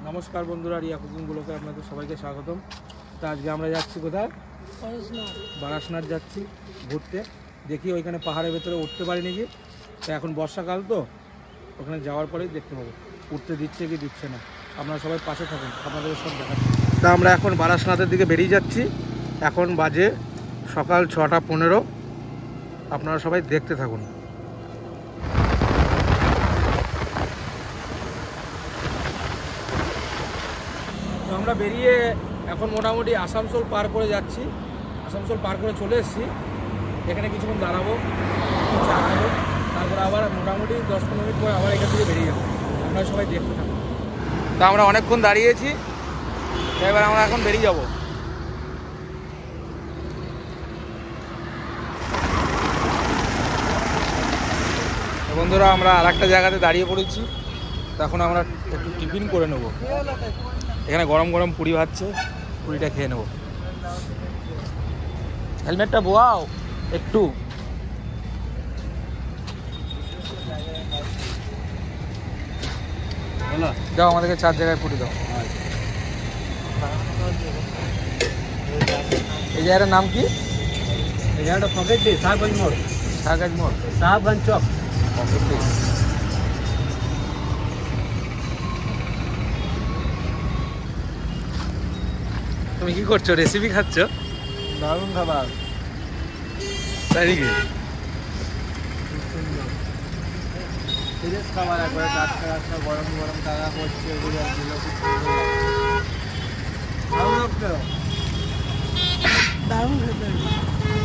নমস্কার বন্ধুরা, রিয়া কুকিং ব্লগে আপনাদের সবাইকে স্বাগতম। তো আজকে আমরা যাচ্ছি কোথায়? বারাসনাথ যাচ্ছি ঘুরতে। দেখি ওইখানে পাহাড়ের ভেতরে উঠতে পারি নাকি। তো এখন বর্ষাকাল, তো ওখানে যাওয়ার পরেই দেখতে পাবো উঠতে দিচ্ছে কি দিচ্ছে না। আপনারা সবাই পাশে থাকুন, আপনাদের সব দেখাচ্ছি। তা আমরা এখন বারাসনাথের দিকে বেরিয়ে যাচ্ছি। এখন বাজে সকাল 6:15। আপনারা সবাই দেখতে থাকুন। আমরা বেরিয়ে এখন মোটামুটি আসানসোল পার করে যাচ্ছি। আসানসোল পার করে চলে এসেছি। এখানে কিছুক্ষণ দাঁড়াবো, চা খাবো, তারপর আবার মোটামুটি 10-15 মিনিট পরে আবার এখান থেকে বেরিয়ে যাবো। আপনারা সবাই দেখতে থাকুন। তা আমরা অনেকক্ষণ দাঁড়িয়েছি, এবার আমরা এখন বেরিয়ে যাবো। বন্ধুরা, আমরা আর একটা জায়গাতে দাঁড়িয়ে পড়েছি। তখন আমরা একটু টিফিন করে নেবো। এখানে গরম গরম পুরি ভাজছে, পুরিটা খেয়ে নেবো। হেলমেটটা বোয়াও একটু। দাও আমাদেরকে 4 জায়গায় পুরি দাও। এই জায়গাটার নাম কি? এই জায়গাটা পকেট ডে, শাহগঞ্জ মোড়। শাহগঞ্জ মোড়, শাহগঞ্জ চক। Pocket day. তুমি কি করছো? রেসিপি খাচ্ছ? দারুণ খাবার। তাই নাকি? ফ্রেশ খাবার, একবারে টাটকা টাটকা গরম গরম টাকা করছে। ওগুলো দারুণ খেতে,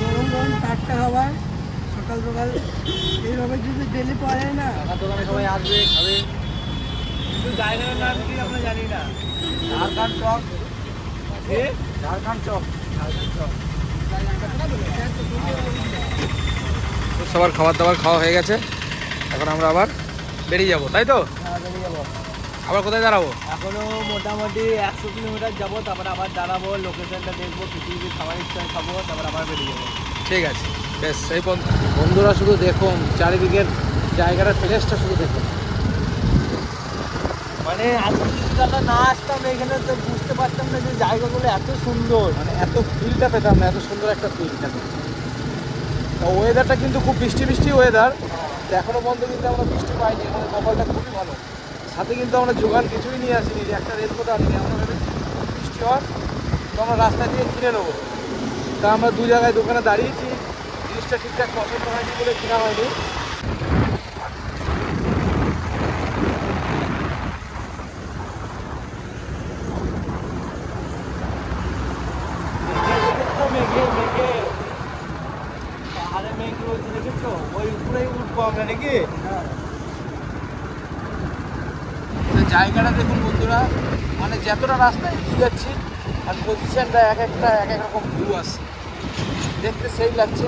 গরম গরম টাটকা খাবার সকাল সকাল এইভাবে যদি ডেলি পড়ে না। দোকানে সবাই আসবে, খাবে। কিন্তু জায়গাটার নাম কি আমরা জানি না। ঝাড়খণ্ড চক। ঝাড়খণ্ড চক। সবার খাবার দাবার খাওয়া হয়ে গেছে। এখন আমরা আবার বেরিয়ে যাবো, তাই তো? বেরিয়ে যাবো। আবার কোথায় দাঁড়াবো? এখনো মোটামুটি 100 কিলোমিটার যাবো, তারপরে আবার দাঁড়াবো, লোকেশনটা দেখবো, কিছু কিছু খাবার ইচ্ছা খাবো, তারপর আবার বেরিয়ে যাবো। ঠিক আছে, বেশ। সেই বন্ধুরা শুধু দেখুন চারিদিকের জায়গাটা, প্লেসটা শুধু দেখুন। মানে আজকে যদি আমরা না আসতাম এখানে তো বুঝতে পারতাম না যে জায়গাগুলো এত সুন্দর, মানে এত ফিলটা পেতাম না, এত সুন্দর একটা ফিল পেতাম। ওয়েদারটা কিন্তু খুব বৃষ্টি বৃষ্টি ওয়েদার। এখনো পর্যন্ত কিন্তু আমরা বৃষ্টি পাইনি। এখানে কপালটা খুবই ভালো। সাথে কিন্তু আমরা জোগান কিছুই নিয়ে আসিনি, যে একটা রেল কোথাও আনিনি। আমরা ভেবেছি বৃষ্টি হওয়ার তো আমরা রাস্তা দিয়ে কিনে নেবো। তা আমরা 2 জায়গায় দোকানে দাঁড়িয়েছি, জিনিসটা ঠিকঠাক পছন্দ হয়নি বলে কেনা হয়নি। মেঘে মেঘে পাহাড়ে মেঘ রয়েছে, দেখেছো? ওই উপরেই উঠবো আমরা নাকি? জায়গাটা দেখুন বন্ধুরা, মানে যতটা রাস্তায় এগিয়ে যাচ্ছি আর পজিশনটা এক এক রকম ভিউ আসছে, দেখতে সেই লাগছে।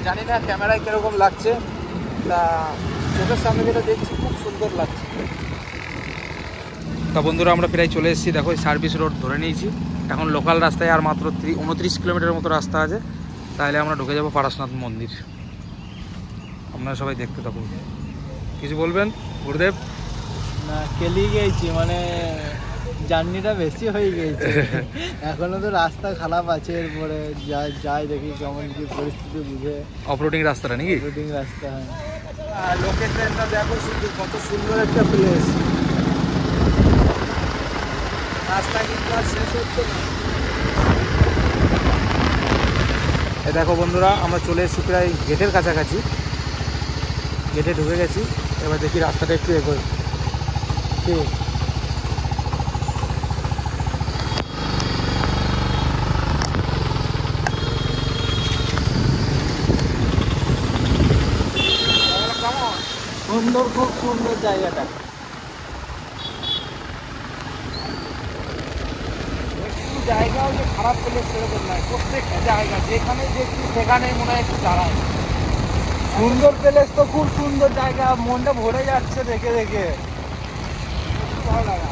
জানি না ক্যামেরায় কীরকম লাগছে, তা চোখের সামনে যেটা দেখছি খুব সুন্দর লাগছে। তা বন্ধুরা, আমরা প্রায় চলে এসেছি। দেখো, সার্ভিস রোড ধরে নিয়েছি। এখন লোকাল রাস্তায় আর মাত্র 29 কিলোমিটারের মতো রাস্তা আছে। তাহলে আমরা ঢুকে যাবো পারাসনাথ মন্দির। আপনারা সবাই দেখতে থাকুন। কিছু বলবেন গুরুদেব? না, কেলি গেছি, মানে জার্নিটা বেশি হয়ে গেছে। এখনো তো রাস্তা খারাপ আছে, এরপরে যাই দেখি কেমন কি পরিস্থিতি বুঝে। অফরোডিং রাস্তাটা নাকি? রুটিং রাস্তা। লোকেশনটা দেখো শুধু, কত সুন্দর একটা প্লেস। রাস্তা কিন্তু আর শেষ হচ্ছে না। এই দেখো বন্ধুরা, আমরা চলে এসেছি প্রায় গেটের কাছাকাছি। গেটে ঢুকে গেছি। এবার দেখি রাস্তাটা একটু এগোই। ঠিক সুন্দর, খুব সুন্দর জায়গাটা। একটু জায়গাও যে খারাপ প্লেস সেরকম নয়। প্রত্যেকটা জায়গা যেখানে দেখছি সেখানেই মনে হয় একটু দাঁড়ায়। সুন্দর প্লেস তো, খুব সুন্দর জায়গা, মনটা ভরে যাচ্ছে দেখে দেখে। ভালো লাগা।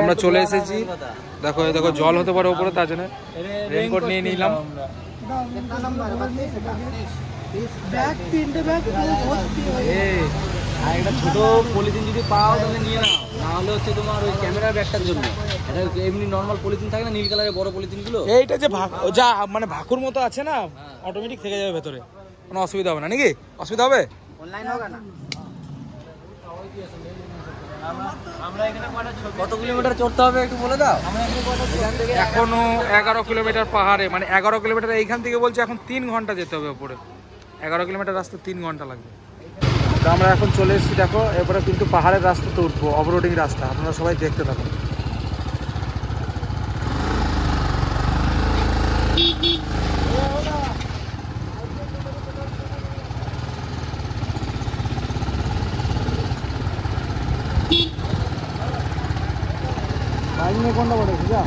আমরা চলে এসেছি। দেখো এই দেখো জল হতে পারে উপরে, তার জন্য রেইনকোট নিয়ে নিলাম। ব্যাগ 3টে ব্যাগ ভর্তি হয়ে আর একটা ছোট পলিথিন যদি পাও তাহলে নিয়ে নাও, না হলে হচ্ছে তোমার ওই ক্যামেরার ব্যাগটার জন্য। এটা এমনি নর্মাল পলিথিন থাকে না, নীল কালারের বড় পলিথিনগুলো, এইটা যে যা মানে ভাকুর মতো আছে না, অটোমেটিক থেকে যাবে ভেতরে, কোনো অসুবিধা হবে না নাকি? অসুবিধা হবে? অনলাইন হবে না। আমরা এখানে কত কিলোমিটার চড়তে হবে একটু বলে দাও। এখান থেকে এখনো 11 কিলোমিটার পাহাড়ে, মানে 11 কিলোমিটার এইখান থেকে বলছে এখন 3 ঘন্টা যেতে হবে উপরে। 11 কিলোমিটার রাস্তা 3 ঘন্টা লাগবে। তো আমরা এখন চলে এসেছি, দেখো এরপরে কিন্তু পাহাড়ের রাস্তাতে উঠবো, অফরোডিং রাস্তা, আপনারা সবাই দেখতে থাকুন। বাইক নিয়ে কোনটা পড়েছি যা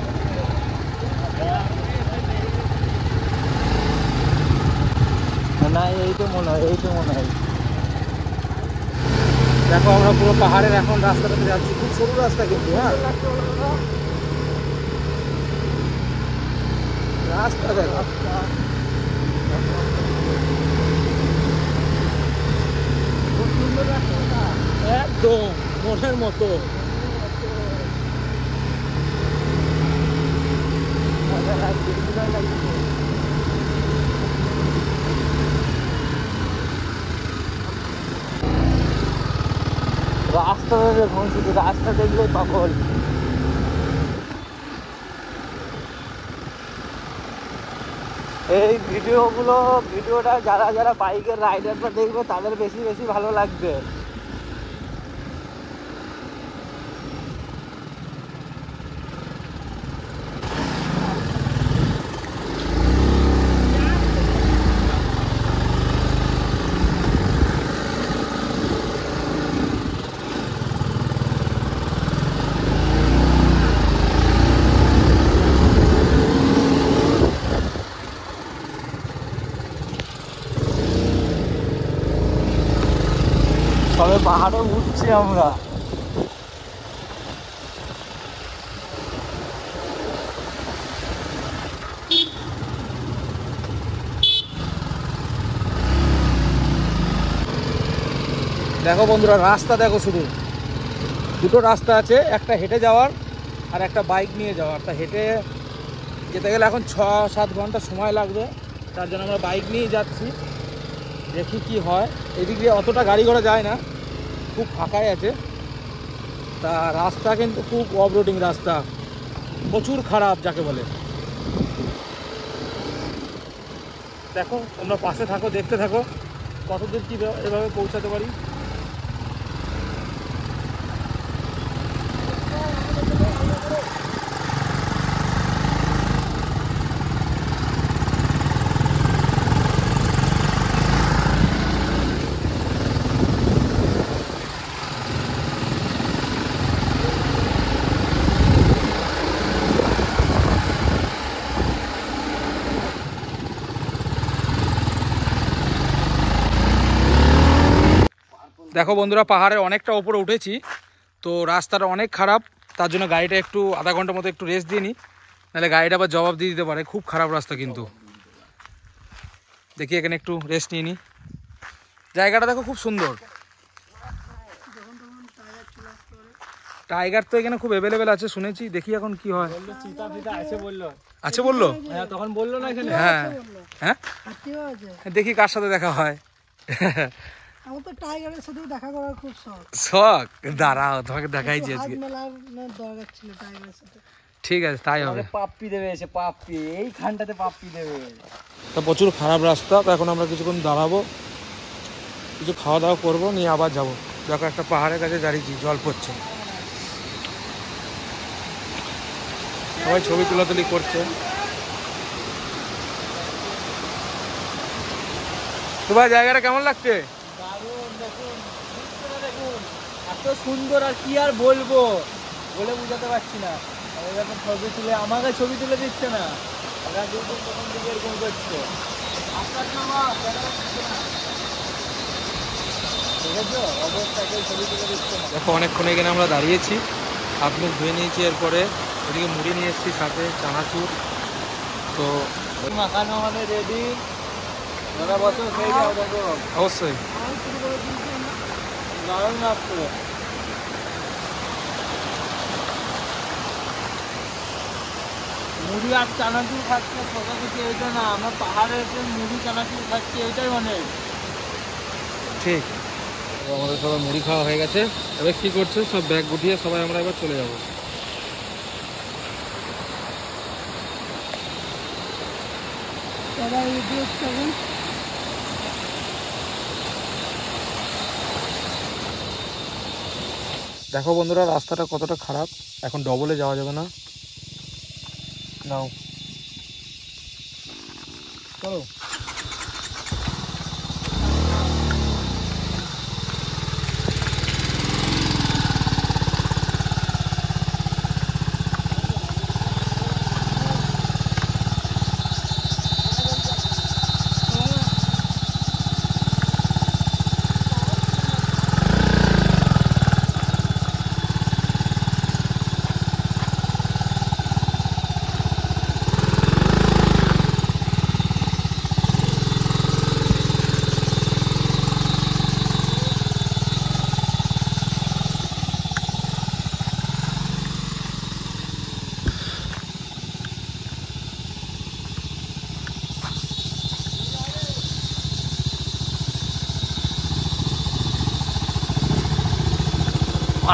না, এই তো মনে হয়, এই তো মনে হয়। দেখো আমরা পুরো পাহাড়ের এখন রাস্তাটাতে যাচ্ছি, খুব সরু রাস্তা কিন্তু। হ্যাঁ, রাস্তা দেখো একদম মনের মতো। রাস্তা দেখুন, শুধু রাস্তা দেখলে পাগল। এই ভিডিওটা যারা যারা বাইকের রাইডাররা দেখবে তাদের বেশি বেশি ভালো লাগবে। তবে পাহাড়ে উঠছি আমরা। দেখো বন্ধুরা, রাস্তা দেখো, শুধু দুটো রাস্তা আছে, একটা হেঁটে যাওয়ার আর একটা বাইক নিয়ে যাওয়ার। তা হেঁটে যেতে গেলে এখন 6-7 ঘন্টা সময় লাগবে, তার জন্য আমরা বাইক নিয়ে যাচ্ছি, দেখি কি হয়। এদিক দিয়ে অতটা গাড়ি ঘোড়া যায় না, খুব ফাঁকাই আছে। তা রাস্তা কিন্তু খুব অফরোডিং রাস্তা, প্রচুর খারাপ যাকে বলে। দেখো তোমরা পাশে থাকো, দেখতে থাকো কতদূর কী এভাবে পৌঁছাতে পারি। দেখো বন্ধুরা, পাহাড়ের অনেকটা উপরে উঠেছি, তো রাস্তাটা অনেক খারাপ, তার জন্য গাড়িটা একটু আধা ঘন্টার মতো একটু রেস্ট দিয়ে নিই, নাহলে গাড়িটা আবার জবাব দিয়ে দিতে পারে। খুব খারাপ রাস্তা কিন্তু। দেখি এখানে একটু রেস্ট নিয়ে নিই। জায়গাটা দেখো খুব সুন্দর। টাইগার তো এখানে খুব অ্যাভেলেবেল আছে শুনেছি, দেখি এখন কি হয়। চিতা ফিতা আছে বললো। আছে বললো? হ্যাঁ, তখন বললো না এখানে। হ্যাঁ হ্যাঁ, দেখি কার সাথে দেখা হয়। আমার তো টাইগারের সাথে দেখা করার খুব শখ। শখ? দাঁড়াও, তোমাকে দেখাইছি আজকে। মেলার দরকার ছিল টাইগারের সাথে। ঠিক আছে, তাই হবে। পাপ্পি দেবে এসে, পাপ্পি এইখানটাতে পাপ্পি দেবে। তো প্রচুর খারাপ রাস্তা, তো এখন আমরা কিছুক্ষণ দাঁড়াবো, কিছু খাওয়া দাওয়া করবো, নিয়ে আবার যাবো। দেখো একটা পাহাড়ের কাছে দাঁড়িয়েছি, জল পড়ছে, সবাই ছবি তোলাতুলি করছে। তোমার জায়গাটা কেমন লাগছে? দারুণ, দেখুন দৃশ্যটা দেখুন, এত সুন্দর, আর কি আর বলবো, বলে বুঝাতে পারছি না। এখন ছবি তুলে আমাকে ছবি তুলে দিচ্ছে না, ওরা কিন্তু তখন দিকে এরকম করছে। ঠিক আছে, অবস্থাকে ছবি তুলে দিচ্ছে না। দেখো অনেকক্ষণ এখানে আমরা দাঁড়িয়েছি, হাত মুখ ধুয়ে নিয়েছি। এরপরে ওদিকে মুড়ি নিয়ে এসেছি, সাথে চানাচুর। তো মাখানো আমাদের রেডি। দাদা বসো, খেয়ে যাও। দেখো অবশ্যই দারুণ লাগছে। মুড়ি আর চানাচুর খাচ্ছে কোথা থেকে, এইটা না, আমরা পাহাড়ে এসে মুড়ি চানাচুর খাচ্ছি, এইটাই অনেক ঠিক। তো আমাদের সবাই মুড়ি খাওয়া হয়ে গেছে। এবার কী করছে, সব ব্যাগ গুটিয়ে সবাই আমরা এবার চলে যাব। সবাই রেডি হচ্ছে এখন। দেখো বন্ধুরা, রাস্তাটা কতটা খারাপ। এখন ডবলে যাওয়া যাবে না। নাও চলো।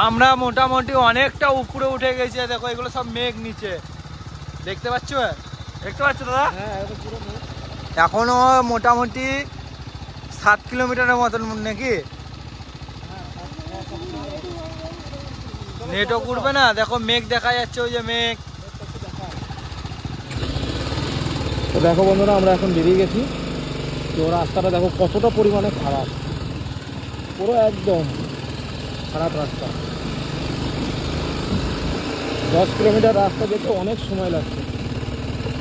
আমরা মোটামুটি অনেকটা উপরে উঠে গেছি। দেখো এগুলো সব মেঘ নিচে, দেখতে পাচ্ছ? দেখতে পাচ্ছ দাদা? এখনো মোটামুটি 7 কিলোমিটারের মতন নাকি। নেটও উঠবে না। দেখো মেঘ দেখা যাচ্ছে, ওই যে মেঘ। তো দেখো বন্ধুরা, আমরা এখন বেরিয়ে গেছি। তো রাস্তাটা দেখো কতটা পরিমাণে খারাপ, পুরো একদম খারাপ রাস্তা। 10 কিলোমিটার রাস্তা যেতে অনেক সময় লাগছে।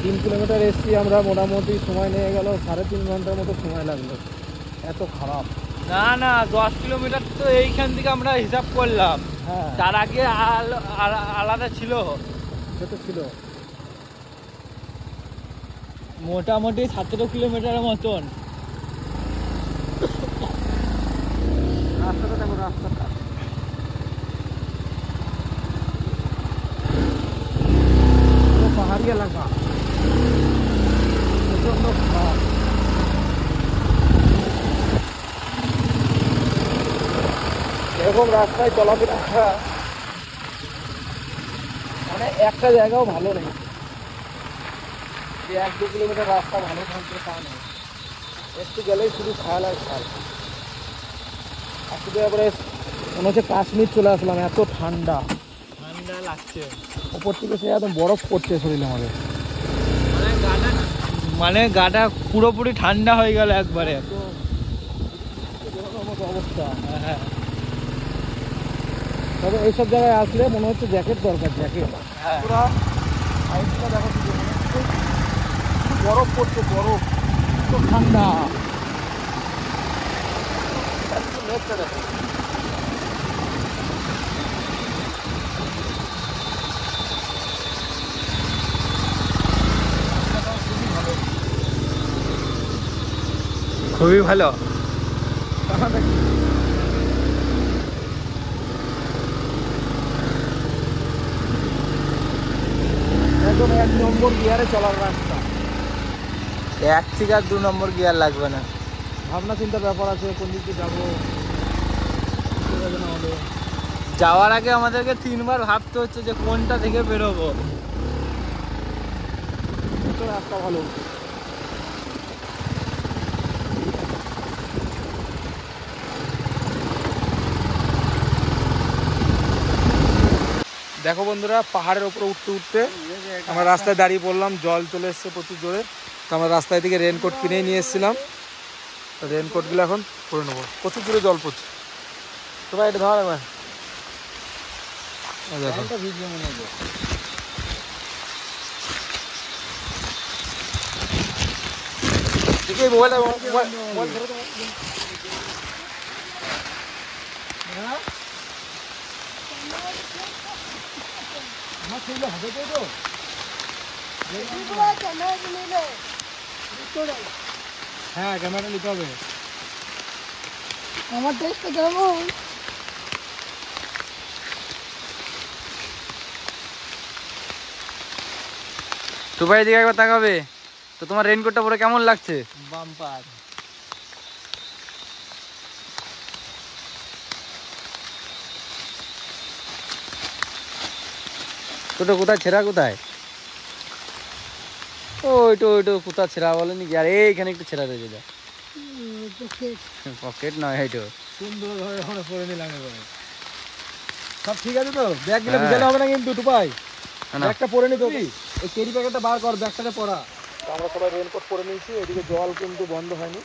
3 কিলোমিটার এসছি আমরা, মোটামুটি সময় নিয়ে গেল 3.5 ঘন্টার মতো সময় লাগলো। এত খারাপ। না না, 10 কিলোমিটার তো এইখান থেকে আমরা হিসাব করলাম। হ্যাঁ, তার আগে আলাদা ছিল। সেটা ছিল মোটামুটি 17 কিলোমিটারের মতন। রাস্তাটা দেখো, রাস্তাটা পুরো পাহাড়ি এলাকা, প্রচন্ড খারাপ। এরকম রাস্তায় চলাফেরা মানে একটা জায়গাও ভালো নেই। 1-2 কিলোমিটার রাস্তা ভালো থাকবে তা নেই, একটু গেলেই শুধু খাল আর খাল। আর শুধু এবারে মনে হচ্ছে কাশ্মীর চলে আসলাম, এত ঠান্ডা। ঠান্ডা লাগছে, ওপর থেকে সে একদম বরফ পড়ছে শরীরে আমাদের। মানে গাটা পুরোপুরি ঠান্ডা হয়ে গেল একবারে। মতো অবস্থা। হ্যাঁ, তবে এইসব জায়গায় আসলে মনে হচ্ছে জ্যাকেট দরকার, জ্যাকেট। হ্যাঁ। পুরো সাইডটা দেখো, বরফ পড়ছে, বরফ, তো ঠান্ডা। মেঘটা দেখো, খুবই ভালো। একদম 1 নম্বর গিয়ারে চলার রাস্তা। 1 থেকে আর 2 নম্বর গিয়ার লাগবে না। ভাবনা চিন্তার ব্যাপার আছে, কোন দিকে যাবো না হলে। যাওয়ার আগে আমাদেরকে 3 বার ভাবতে হচ্ছে যে কোনটা থেকে বেরোবো। রাস্তা ভালো। দেখো বন্ধুরা, পাহাড়ের উপরে উঠতে উঠতে আমরা রাস্তায় দাঁড়িয়ে পড়লাম। জল চলে এসছে প্রচুর জোরে। তো আমরা রাস্তায় থেকে রেনকোট কিনেই নিয়ে এসেছিলাম। তো রেনকোটগুলো এখন পরে নেবো, প্রচুর জোরে জল পড়ছে। তো ভাই এটা ধর একবার, দেখো দেখি মোবাইলটা, মোবাইল ধরো তো। হ্যাঁ ক্যামেরা নিতে হবে। আমার টেস্টটা কেমন? টুপাই দিকে একবার তাকাবে তো। তোমার রেইনকোটটা পরে কেমন লাগছে? বাম্পার। ছোটো কোথায় ছেঁড়া কোথায়? ওইটো কোথা ছেঁড়া বলেনি কি? আর এইখানে একটু ছেঁড়া রয়েছে যা। পকেট নয় এইটো। সুন্দর ভাবে আমরা পরে নিলাম এবারে। সব ঠিক আছে তো? ব্যাগ গেলে ভিজালে হবে না কিন্তু টুপাই। ব্যাগটা পরে নিতে হবে। এই ক্যারি প্যাকেটটা বার কর, ব্যাগটাতে পরা। আমরা সবাই রেনকোট পরে নিয়েছি। এদিকে জল কিন্তু বন্ধ হয়নি।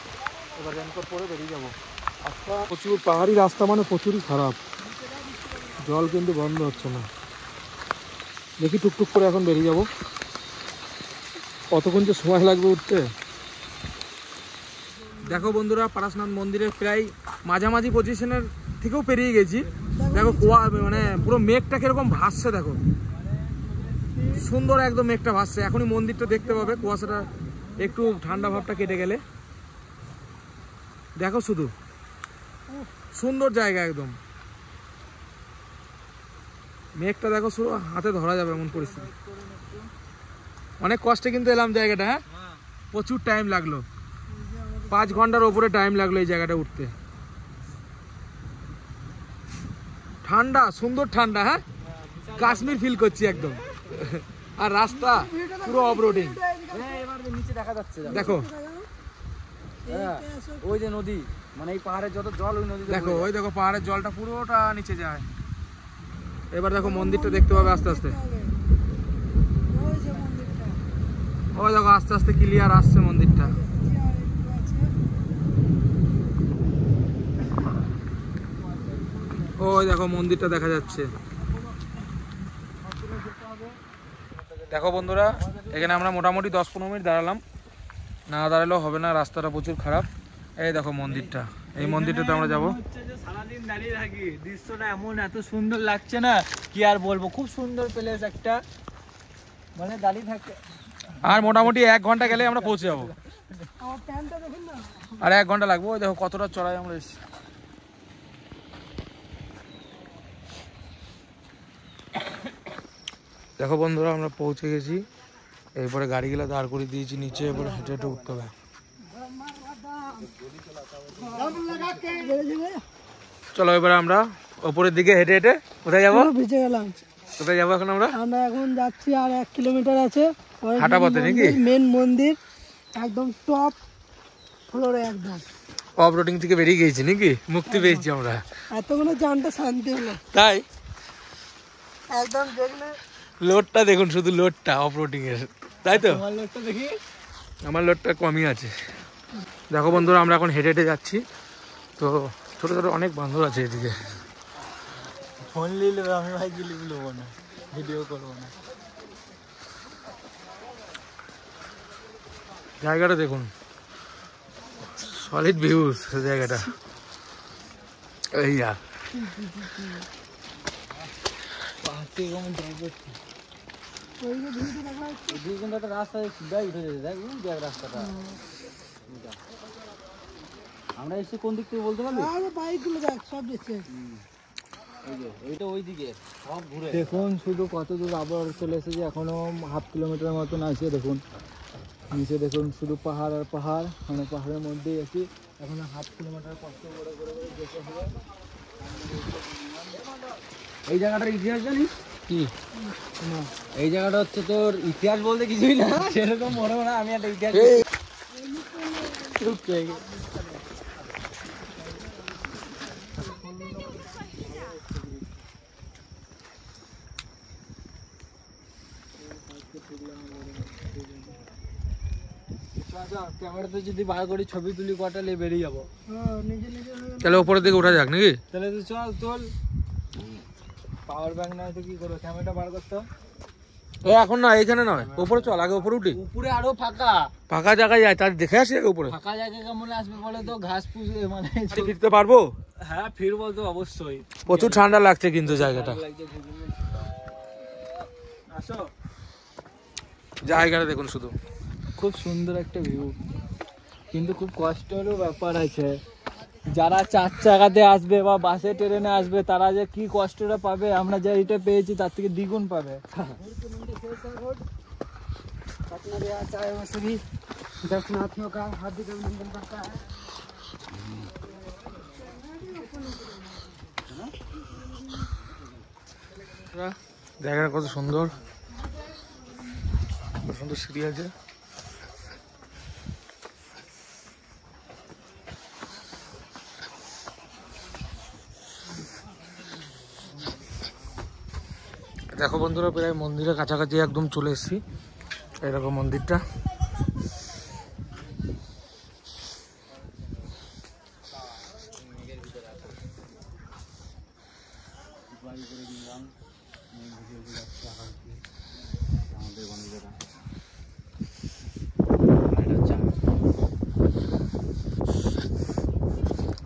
এবার রেনকোট পরে বেরিয়ে যাবো। রাস্তা প্রচুর পাহাড়ি রাস্তা, মানে প্রচুরই খারাপ। জল কিন্তু বন্ধ হচ্ছে না। দেখি টুকটুক করে এখন বেরিয়ে যাবো। কতক্ষণ যে সময় লাগবে উঠতে। দেখো বন্ধুরা, পারাসনাথ মন্দিরের প্রায় মাঝামাঝি পজিশনের থেকেও পেরিয়ে গেছি। দেখো মানে পুরো মেঘটা কিরকম ভাসছে, দেখো সুন্দর একদম মেঘটা ভাসছে। এখনই মন্দিরটা দেখতে পাবে, কুয়াশাটা একটু ঠান্ডা ভাবটা কেটে গেলে। দেখো শুধু সুন্দর জায়গা একদম। মেঘটা দেখো শুধু হাতে ধরা যাবে এমন পরিস্থিতি। অনেক কষ্টে কিন্তু এলাম জায়গাটা। হ্যাঁ, প্রচুর টাইম লাগলো, 5 ঘন্টার ওপরে টাইম লাগলো এই জায়গাটা উঠতে। ঠান্ডা, সুন্দর ঠান্ডা। হ্যাঁ, কাশ্মীর ফিল করছি একদম। আর রাস্তা পুরো অফ রোডিং। এবার নিচে দেখা যাচ্ছে দেখো ওই যে নদী, মানে এই পাহাড়ের যত জল ওই নদী। দেখো ওই দেখো পাহাড়ের জলটা পুরোটা নিচে যায়। এবার দেখো মন্দিরটা দেখতে পাবে আস্তে আস্তে। ওই দেখো আস্তে আস্তে ক্লিয়ার আসছে মন্দিরটা। ওই দেখো মন্দিরটা দেখা যাচ্ছে। দেখো বন্ধুরা, এখানে আমরা মোটামুটি 10-15 মিনিট দাঁড়ালাম। না দাঁড়ালেও হবে না, রাস্তাটা প্রচুর খারাপ। এই দেখো মন্দিরটা, এই মন্দিরটাতে আমরা যাবো। সারাদিন দাঁড়িয়ে থাকি, দৃশ্যটা এমন এত সুন্দর লাগছে না কি আর বলবো। খুব সুন্দর প্লেস একটা, মানে দাঁড়িয়ে থাকে। আর মোটামুটি 1 ঘন্টা গেলে আমরা পৌঁছে যাবো। আর 1 ঘন্টা লাগবে। ওই দেখো কতটা চড়াই আমরা এসেছি। দেখো বন্ধুরা, আমরা পৌঁছে গেছি। এরপরে গাড়িগুলো দাঁড় করে দিয়েছি নিচে। এবারে হেঁটে হেঁটে উঠতে হবে। চলো এবারে আমরা ওপরের দিকে হেঁটে হেঁটে কোথায় যাবো? ভিজে গেলাম। কোথায় যাবো এখন আমরা? আমরা এখন যাচ্ছি, আর 1 কিলোমিটার আছে হাঁটা পথে নাকি? মেন মন্দির একদম টপ ফ্লোরে, একদম অফ রোডিং থেকে বেরিয়ে গেছি নাকি? মুক্তি পেয়েছি আমরা। এতগুলো জানটা শান্তি হলো তাই একদম। দেখলে লোডটা দেখুন, শুধু লোডটা অফ রোডিং এর, তাই তো? আমার লোকটা দেখি, আমার লোডটা কমই আছে। দেখো বন্ধুরা, আমরা এখন হেঁটে হেঁটে যাচ্ছি। তো ছোট ছোট অনেক বান্দর আছে এদিকে। ফোন নিলে আমি ভাই ক্লিপ নেবো না, ভিডিও করবো না। জায়গাটা দেখুন, সলিড ভিউজ জায়গাটা। এই যা রাস্তা সিধাই উঠে যেতে, দেখ রাস্তাটা। আমরা এসে কোন দিক থেকে বলতে পারবি? বাইকগুলো দেখ সব দেখছে। দেখুন শুধু কত দূর আবার চলে এসেছে। এখনো 1/2 কিলোমিটার মতন আছে। দেখুন নিচে দেখুন শুধু পাহাড় আর পাহাড়, মানে পাহাড়ের মধ্যেই আছি। এখনো 1/2 কিলোমিটার কষ্ট করে যেতে হবে। এই জায়গাটার ইতিহাস জানিস কি? এই জায়গাটা হচ্ছে তোর ইতিহাস বলতে কিছুই না, সেরকম মনে হয় না। আমি একটা ইতিহাস ক্যামেরাতে যদি বার করি ছবি তুলি কটালে বেরিয়ে যাবো। তাহলে উপরের দিকে উঠা যাক নাকি? তাহলে তো চল। পাওয়ার ব্যাংক নাই তো কি করবো, ক্যামেরাটা বার করতে। এখন না, এখানে নয়, উপরে চল। আগে উপরে উঠি, উপরে আরো ফাঁকা ফাঁকা জায়গায় যাই, তার দেখে আসি আগে উপরে। ফাঁকা জায়গা কেমন আসবে বলে তো? ঘাস ফুস মানে ফিরতে পারবো? হ্যাঁ ফিরবো তো অবশ্যই। প্রচুর ঠান্ডা লাগছে কিন্তু জায়গাটা। আসো। জায়গাটা দেখুন শুধু, খুব সুন্দর একটা ভিউ, কিন্তু খুব কষ্টেরও ব্যাপার আছে। যারা 4 চাকাতে আসবে বা বাসে ট্রেনে আসবে তারা যে কি কষ্টটা পাবে, আমরা যা এটা পেয়েছি তার থেকে দ্বিগুণ পাবে। दर्शनार्थियों का हार्दिक अभिनंदन करता है। জায়গাটা কত সুন্দর, কত সুন্দর সিঁড়ি আছে। দেখো বন্ধুরা, প্রায় মন্দিরের কাছাকাছি একদম চলে এসেছি। এরকম মন্দিরটা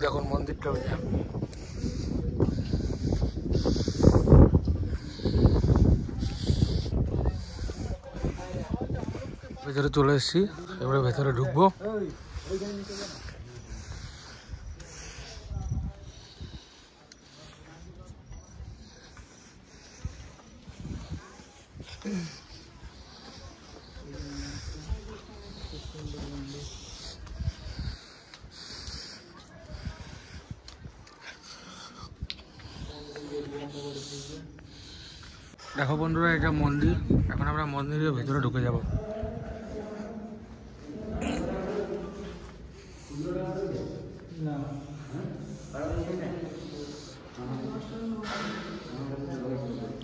দেখুন, মন্দিরটা ওই যে। ভেতরে চলে এসেছি, এবারে ভেতরে ঢুকবো। দেখো বন্ধুরা, এটা মন্দির। এখন আমরা মন্দিরের ভেতরে ঢুকে যাব।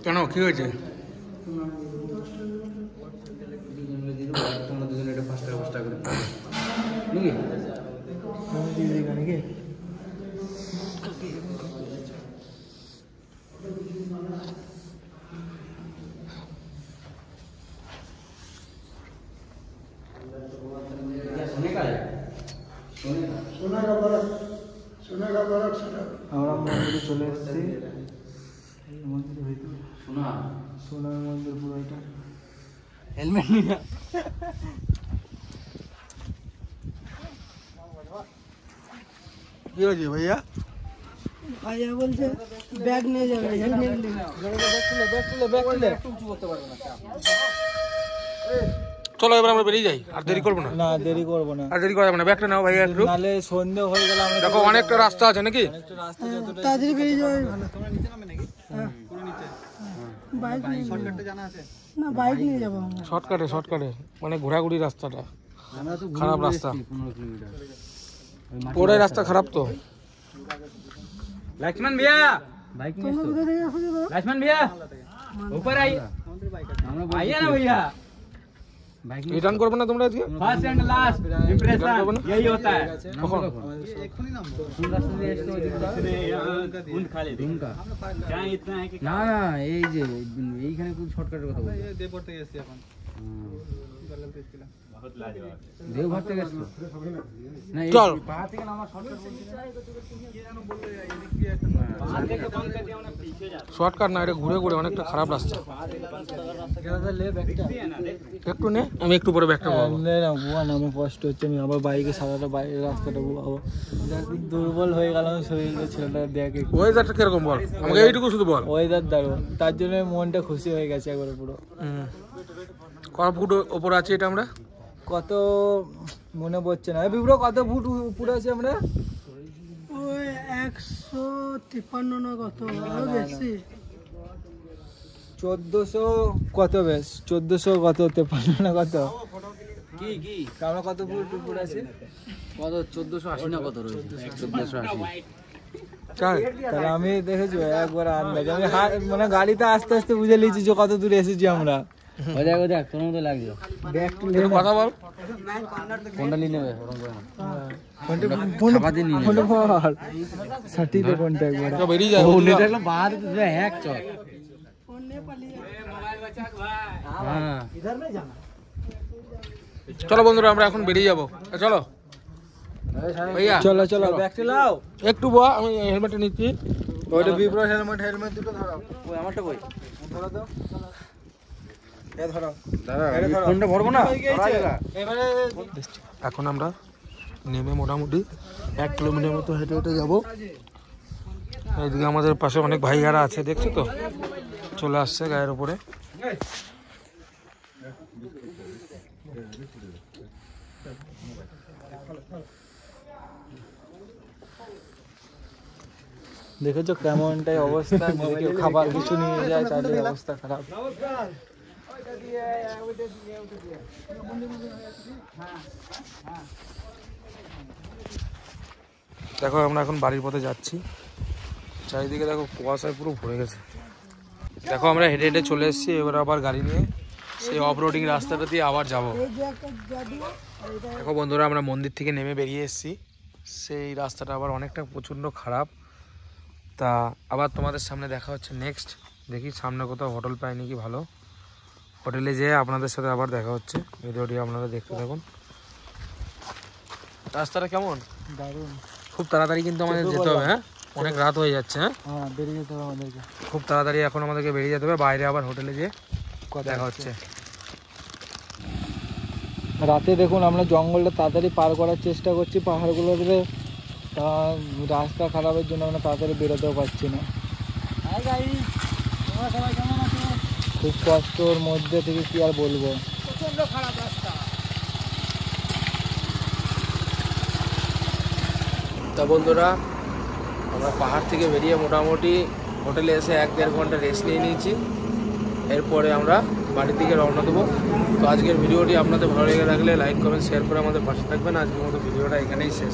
কেন, কি হয়েছে? আমরা মন্দিরে চলে এসেছি। মন্দিরের ভিতরে সোনার মন্দির পুরো। এটা হেলমেট নিয়ে কি হয়েছে ভাইয়া? ভাইয়া বলছে ব্যাগ নিয়ে যাবে, হেলমেট নিয়ে। চলো এবার আমরা বেরিয়ে যাই, আর দেরি করবো না। না, দেরি করবো না, আর দেরি করা যাবে না। ব্যাগটা নাও ভাইয়া একটু। নালে সন্ধে হয়ে গেল। আমরা দেখো অনেকটা রাস্তা আছে নাকি? তাড়াতাড়ি বেরিয়ে যাবে ভালো। বাইক নিয়ে না, বাইক নিয়ে যাবো আমরা। শর্টকাটে মানে ঘোরাঘুরি রাস্তাটা খারাপ রাস্তা, পুরোই রাস্তা খারাপ তো। लक्ष्मण भैया, बाइक में তোমরা কোথা থেকে আসছো দাদা? लक्ष्मण भैया ऊपर आइए, आइए ना भैया। রিটার্ন করবে না তোমরা আজকে? फर्स्ट एंड लास्ट इंप्रेशन यही होता है। কখন? না না, এই যে এইখানে খুব শর্টকাটের কথা বলছি। দেবঘর থেকে এসেছি এখন। দেবঘর থেকে এসেছি না, এই চল। পা থেকে নামা শর্টকাট বলছি। শর্টকাট না, এটা ঘুরে ঘুরে অনেকটা খারাপ রাস্তা। একটু নে, আমি একটু পরে ব্যাগটা পাবো। আমার কষ্ট হচ্ছে, আমি আবার বাইকে সারাটা বাইরের রাস্তাটা বুঝাবো। দুর্বল হয়ে গেলাম শরীরে, ছেলেটা দেখে। ওয়েদারটা কিরকম বল আমাকে, এইটুকু শুধু বল। ওয়েদার দারুণ, তার জন্য মনটা খুশি হয়ে গেছে একবারে পুরো। কত ফুট ওপর আছে এটা আমরা? কত মনে পড়ছে না বিব্রো, কত ফুট উপরে আছে আমরা? ওই 153 না কত, আরো বেশি। 1400 কত, বেশ 1400 কত, 53 না কত, কি আমরা কত ফুট উপরে আছে? কত 1480 না কত রয়েছে? 1480। তাহলে আমি দেখেছি একবার আন্দাজ, আমি মানে গাড়িতে আস্তে আস্তে বুঝে নিয়েছি যে কত দূরে এসেছি আমরা। ওই দেখ তোর মতো লাগছে। একটু কথা বল। কোনটা নিয়ে নেবে? ওরকম করে না। ষাটি তো কোনটা একবার তো বেরিয়ে যায়। দেখলাম বাহার তো এক চল। হ্যাঁ চলো বন্ধুরা, আমরা এখন বেরিয়ে যাবো। চলো ভাইয়া, চলো চলো, ব্যাগটা লাও। একটু বয়া, আমি হেলমেটটা নিচ্ছি। ওইটা বিব্রো হেলমেট দুটো ধরো। ওই আমারটা কই? ধরো তো। ফোনটা ভরবো না। এবারে এখন আমরা নেমে মোটামুটি 1 কিলোমিটার মতো হেঁটে হেঁটে যাবো। এইদিকে আমাদের পাশে অনেক ভাইয়ারা আছে, দেখছো তো, চলে আসছে গায়ের উপরে। দেখেছো কেমনটাই অবস্থা, যদি কেউ খাবার কিছু নিয়ে যায় তাহলে অবস্থা খারাপ। দেখো আমরা এখন বাড়ির পথে যাচ্ছি, চারিদিকে দেখো কুয়াশায় পুরো ভরে গেছে। দেখো আমরা হেঁটে হেঁটে চলে এসেছি, এবার আবার গাড়ি নিয়ে সেই অফ রোডিং রাস্তাটা দিয়ে আবার যাব। দেখো বন্ধুরা, আমরা মন্দির থেকে নেমে বেরিয়ে এসেছি, সেই রাস্তাটা আবার অনেকটা প্রচণ্ড খারাপ। তা আবার তোমাদের সামনে দেখা হচ্ছে নেক্সট। দেখি সামনে কোথাও হোটেল পাই নাকি ভালো, হোটেলে যেয়ে আপনাদের সাথে আবার দেখা হচ্ছে। ভিডিওটি আপনারা দেখতে থাকুন। রাস্তাটা কেমন? দারুণ। খুব তাড়াতাড়ি কিন্তু আমাদের যেতে হবে, হ্যাঁ, অনেক রাত হয়ে যাচ্ছে। হ্যাঁ, হ্যাঁ, বেরিয়ে যেতে হবে আমাদেরকে খুব তাড়াতাড়ি এখন আমাদেরকে বেরিয়ে যেতে হবে, বাইরে আবার হোটেলে যেয়ে দেখা হচ্ছে। রাতে দেখুন আমরা জঙ্গলটা তাড়াতাড়ি পার করার চেষ্টা করছি পাহাড়গুলোতে, তা রাস্তা খারাপের জন্য আমরা তাড়াতাড়ি বেরোতেও পারছি না। খুব কষ্টর মধ্যে থেকে কি আর বলবো। প্রচন্ড খারাপ রাস্তা। তা বন্ধুরা, আমরা পাহাড় থেকে বেরিয়ে মোটামুটি হোটেলে এসে 1-1.5 ঘন্টা রেস্ট নিয়ে নিয়েছি। এরপরে আমরা বাড়ির দিকে রওনা দেবো। তো আজকের ভিডিওটি আপনাদের ভালো লেগে থাকলে লাইক কমেন্ট শেয়ার করে আমাদের পাশে থাকবেন। আজকের মতো ভিডিওটা এখানেই শেষ।